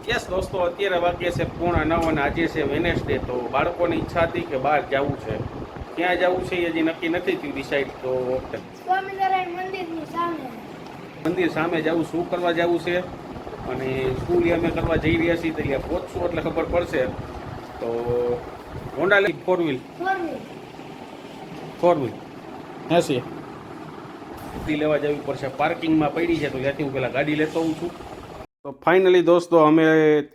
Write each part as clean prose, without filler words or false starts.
Yes દોસ્તો, અત્યારે વાગ્યે છે 8:45 અને આજે છે વેનેસડે. તો બાળકોની ઈચ્છા હતી કે બહાર જવું છે. ક્યાં જવું છે એ હજી નક્કી નથી થયું ડિસાઈડ. તો સ્વામિનારાયણ મંદિરની સામે. મંદિર સામે જવું, શું કરવા જવું છે અને શું અમે કરવા જઈ રહ્યા છીએ તો ત્યાં પહોંચશું એટલે ખબર પડશે. તો હોન્ડા લઈ 4 વ્હીલ હશે ગાડી લેવા જવી પડશે. પાર્કિંગમાં પડી છે તો ત્યાંથી હું પેલા ગાડી લેતો હોઉં છું. તો ફાઇનલી દોસ્તો અમે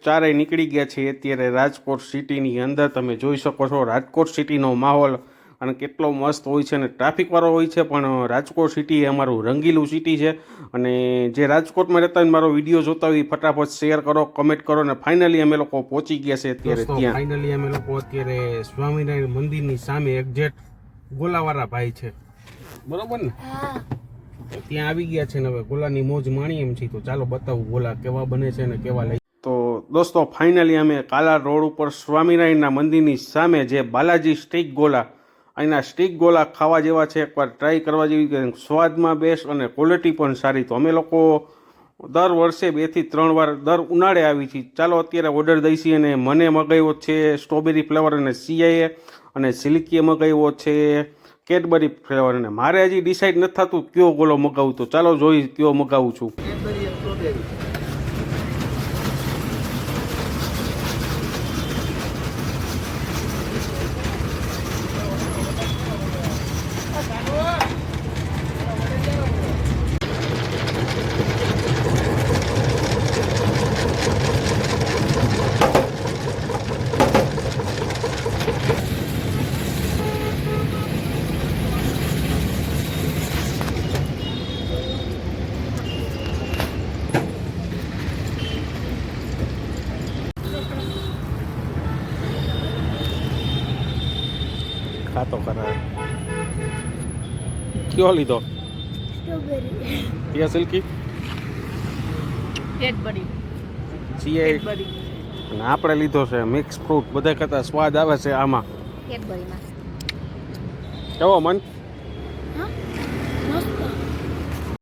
ચારેય નીકળી ગયા છીએ અત્યારે રાજકોટ સિટીની અંદર. તમે જોઈ શકો છો રાજકોટ સિટીનો માહોલ અને કેટલો મસ્ત હોય છે અને ટ્રાફિકવાળો હોય છે, પણ રાજકોટ સિટી એ અમારું રંગીલું સિટી છે. અને જે રાજકોટમાં રહેતા હોય મારો વિડીયો જોતા હોય ફટાફટ શેર કરો, કમેન્ટ કરો. અને ફાઇનલી અમે લોકો પહોંચી ગયા છે અત્યારે ત્યાં. ફાઇનલી અમે લોકો અત્યારે સ્વામિનારાયણ મંદિરની સામે એક્ઝેક્ટ ગોલાવાળા ભાઈ છે, બરોબર ને? ત્યાં આવી ગયા છે ને હવે ગોલાની મોજ માણી એમ છે. તો ચાલો બતાવું ગોલા કેવા બને છે ને કેવા લઈ. તો દોસ્તો ફાઇનલી અમે કાલા રોડ ઉપર સ્વામિનારાયણના મંદિરની સામે જે બાલાજી સ્ટીક ગોલા, અહીંના સ્ટીક ગોલા ખાવા જેવા છે, એકવાર ટ્રાય કરવા જેવી. સ્વાદમાં બેસ્ટ અને ક્વોલિટી પણ સારી. તો અમે લોકો દર વર્ષે 2 થી 3 વાર દર ઉનાળે આવી છીએ. ચાલો અત્યારે ઓર્ડર દઈશી. અને મને મગાવ્યો છે સ્ટ્રોબેરી ફ્લેવર અને સીઆઈએ અને સિલ્કીએ મગાવ્યો છે કેડબરી ફ્લેવર. અને મારે હજી ડિસાઈડ નથી થતું કયો ગોલો મગાવું. તો ચાલો જોઈ કયો મગાવું છું. ખાતો ખરા કયો લીધો? સ્ટ્રોબેરી. ત્યાં સિલ્કી કેડબરી. સીઆઈ અને આપણે લીધો છે મિક્સ ફ્રૂટ. બધા કરતા સ્વાદ આવે છે આમાં. કેડબરીમાં. કેવો મન? હા